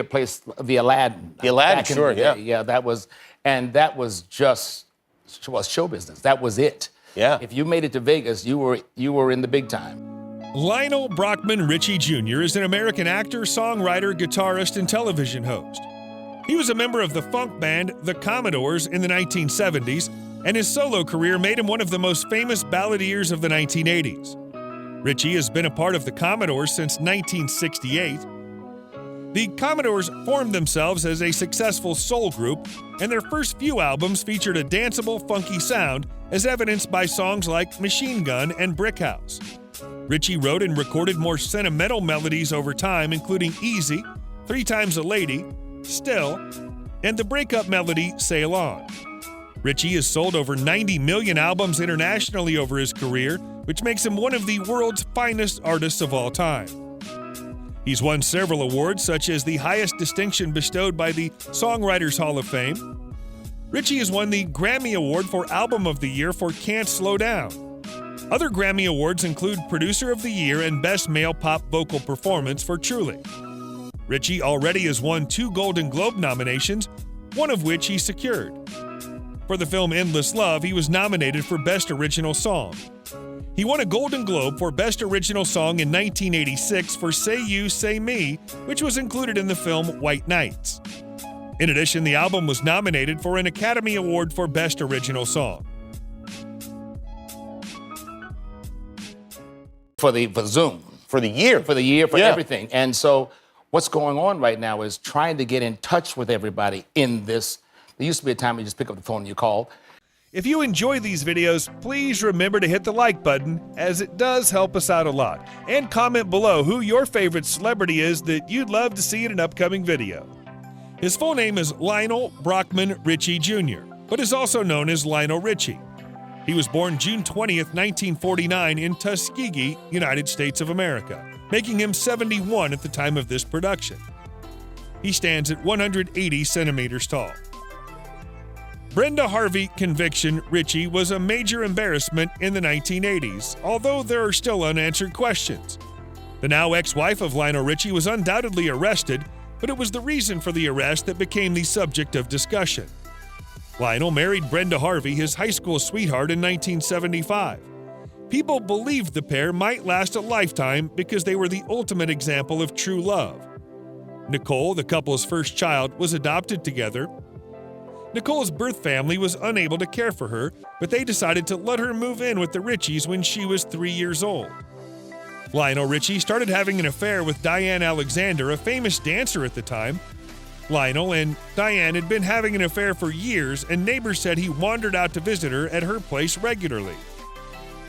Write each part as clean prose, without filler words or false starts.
place, the Aladdin. The Aladdin, back in sure, the yeah. day. Yeah, that was just show business. That was it. Yeah. If you made it to Vegas, you were in the big time. Lionel Brockman Richie Jr. is an American actor, songwriter, guitarist, and television host. He was a member of the funk band The Commodores in the 1970s, and his solo career made him one of the most famous balladeers of the 1980s. Richie has been a part of the Commodores since 1968. The Commodores formed themselves as a successful soul group, and their first few albums featured a danceable, funky sound, as evidenced by songs like Machine Gun and Brick House. Richie wrote and recorded more sentimental melodies over time, including Easy, 3 Times a Lady, Still, and the breakup melody Sail On. Richie has sold over 90 million albums internationally over his career, which makes him one of the world's finest artists of all time. He's won several awards, such as the highest distinction bestowed by the Songwriters Hall of Fame. Richie has won the Grammy Award for Album of the Year for Can't Slow Down. Other Grammy Awards include Producer of the Year and Best Male Pop Vocal Performance for Truly. Richie already has won 2 Golden Globe nominations, one of which he secured. For the film Endless Love, he was nominated for Best Original Song. He won a Golden Globe for Best Original Song in 1986 for Say You, Say Me, which was included in the film White Nights. In addition, the album was nominated for an Academy Award for Best Original Song. For Zoom. For the year. For the year, for Yeah. everything. And so what's going on right now is trying to get in touch with everybody in this. There used to be a time you just pick up the phone and you call. If you enjoy these videos, please remember to hit the like button, as it does help us out a lot. And comment below who your favorite celebrity is that you'd love to see in an upcoming video. His full name is Lionel Brockman Richie Jr., but is also known as Lionel Richie. He was born June 20th, 1949 in Tuskegee, United States of America, making him 71 at the time of this production. He stands at 180 centimeters tall. Brenda Harvey conviction Richie was a major embarrassment in the 1980s, although there are still unanswered questions. The now ex-wife of Lionel Richie was undoubtedly arrested, but it was the reason for the arrest that became the subject of discussion. Lionel married Brenda Harvey, his high school sweetheart, in 1975. People believed the pair might last a lifetime because they were the ultimate example of true love. Nicole, the couple's first child, was adopted together. Nicole's birth family was unable to care for her, but they decided to let her move in with the Richies when she was 3 years old. Lionel Richie started having an affair with Diane Alexander, a famous dancer at the time. Lionel and Diane had been having an affair for years, and neighbors said he wandered out to visit her at her place regularly.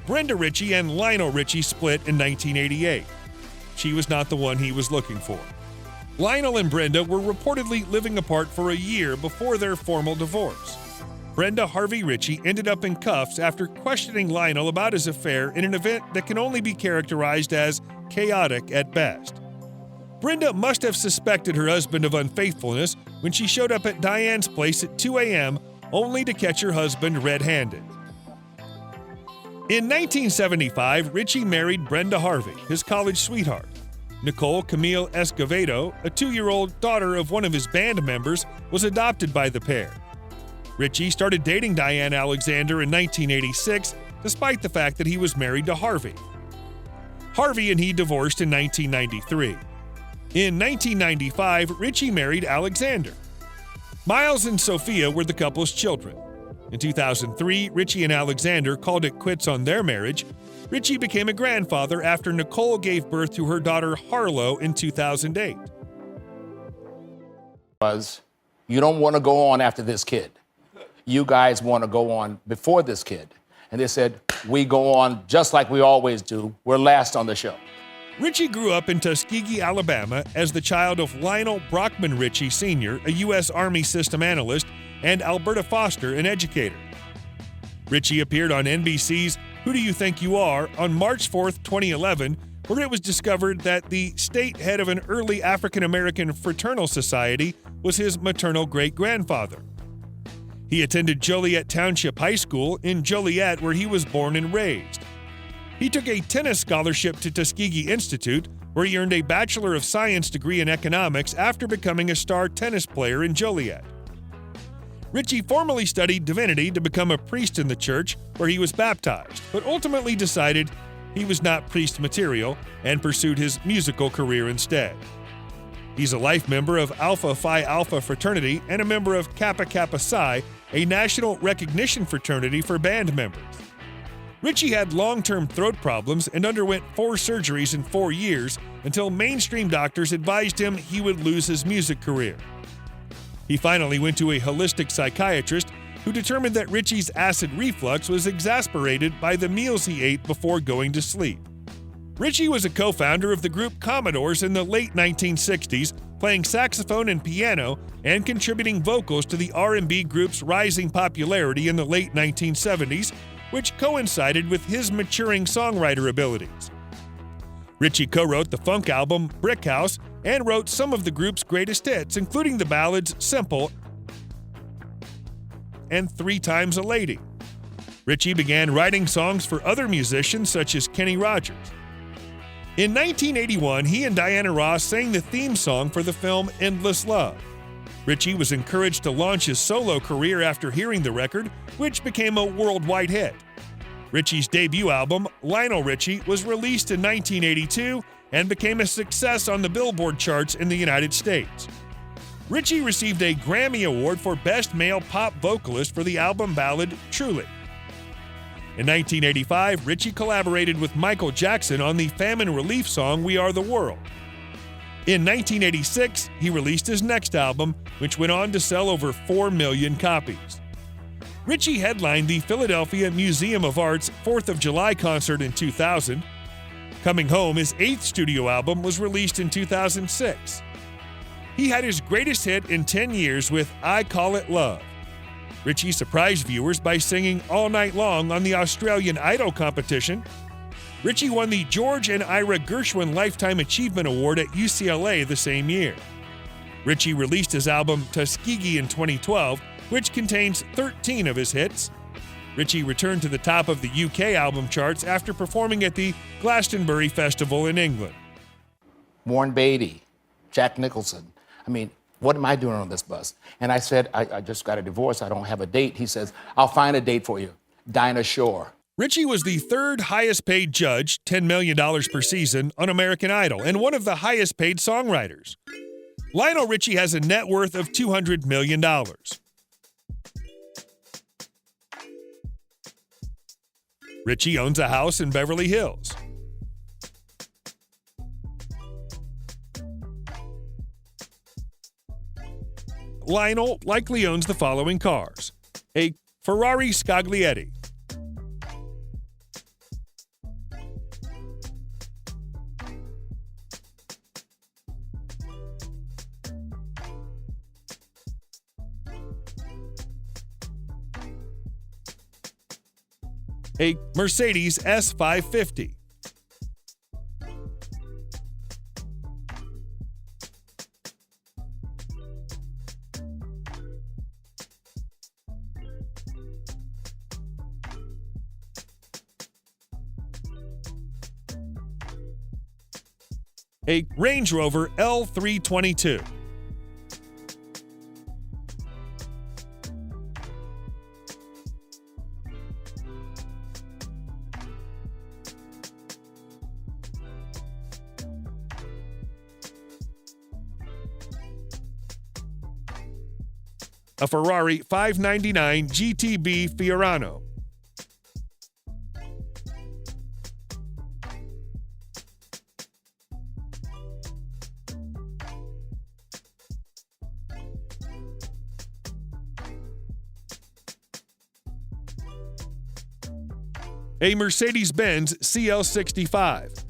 Brenda Richie and Lionel Richie split in 1988. She was not the one he was looking for. Lionel and Brenda were reportedly living apart for a year before their formal divorce. Brenda Harvey Richie ended up in cuffs after questioning Lionel about his affair in an event that can only be characterized as chaotic at best. Brenda must have suspected her husband of unfaithfulness when she showed up at Diane's place at 2 a.m. only to catch her husband red-handed. In 1975, Richie married Brenda Harvey, his college sweetheart. Nicole Camille Escovedo, a 2-year-old daughter of one of his band members, was adopted by the pair. Richie started dating Diane Alexander in 1986, despite the fact that he was married to Harvey. Harvey and he divorced in 1993. In 1995, Richie married Alexander. Miles and Sophia were the couple's children. In 2003, Richie and Alexander called it quits on their marriage. Richie became a grandfather after Nicole gave birth to her daughter Harlow in 2008. You don't want to go on after this kid. You guys want to go on before this kid. And they said, we go on just like we always do. We're last on the show. Richie grew up in Tuskegee, Alabama, as the child of Lionel Brockman Richie Sr., a U.S. Army system analyst, and Alberta Foster, an educator. Richie appeared on NBC's Who Do You Think You Are on March 4, 2011, where it was discovered that the state head of an early African-American fraternal society was his maternal great-grandfather. He attended Joliet Township High School in Joliet, where he was born and raised. He took a tennis scholarship to Tuskegee Institute, where he earned a Bachelor of Science degree in economics after becoming a star tennis player in Joliet. Richie formally studied divinity to become a priest in the church, where he was baptized, but ultimately decided he was not priest material and pursued his musical career instead. He's a life member of Alpha Phi Alpha fraternity and a member of Kappa Kappa Psi, a national recognition fraternity for band members. Richie had long-term throat problems and underwent 4 surgeries in 4 years until mainstream doctors advised him he would lose his music career. He finally went to a holistic psychiatrist who determined that Richie's acid reflux was exacerbated by the meals he ate before going to sleep. Richie was a co-founder of the group Commodores in the late 1960s, playing saxophone and piano and contributing vocals to the R&B group's rising popularity in the late 1970s, which coincided with his maturing songwriter abilities. Richie co-wrote the funk album Brick House and wrote some of the group's greatest hits, including the ballads Simple and 3 Times a Lady. Richie began writing songs for other musicians such as Kenny Rogers. In 1981, he and Diana Ross sang the theme song for the film Endless Love. Richie was encouraged to launch his solo career after hearing the record, which became a worldwide hit. Richie's debut album, Lionel Richie, was released in 1982 and became a success on the Billboard charts in the United States. Richie received a Grammy Award for Best Male Pop Vocalist for the album ballad Truly. In 1985, Richie collaborated with Michael Jackson on the famine relief song We Are the World. In 1986, he released his next album, which went on to sell over 4 million copies. Richie headlined the Philadelphia Museum of Art's 4th of July concert in 2000. Coming Home, his 8th studio album, was released in 2006. He had his greatest hit in 10 years with I Call It Love. Richie surprised viewers by singing All Night Long on the Australian Idol competition. Richie won the George and Ira Gershwin Lifetime Achievement Award at UCLA the same year. Richie released his album Tuskegee in 2012, which contains 13 of his hits. Richie returned to the top of the UK album charts after performing at the Glastonbury Festival in England. Warren Beatty, Jack Nicholson. I mean, what am I doing on this bus? And I said, I just got a divorce. I don't have a date. He says, I'll find a date for you. Dinah Shore. Richie was the 3rd highest paid judge, $10 million per season, on American Idol, and one of the highest paid songwriters. Lionel Richie has a net worth of $200 million. Richie owns a house in Beverly Hills. Lionel likely owns the following cars: a Ferrari Scaglietti, a Mercedes S550, a Range Rover L322, a Ferrari 599 GTB Fiorano, a Mercedes-Benz CL65,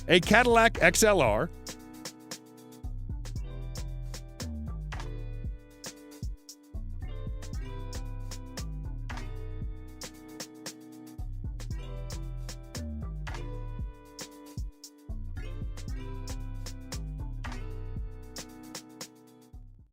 a Cadillac XLR,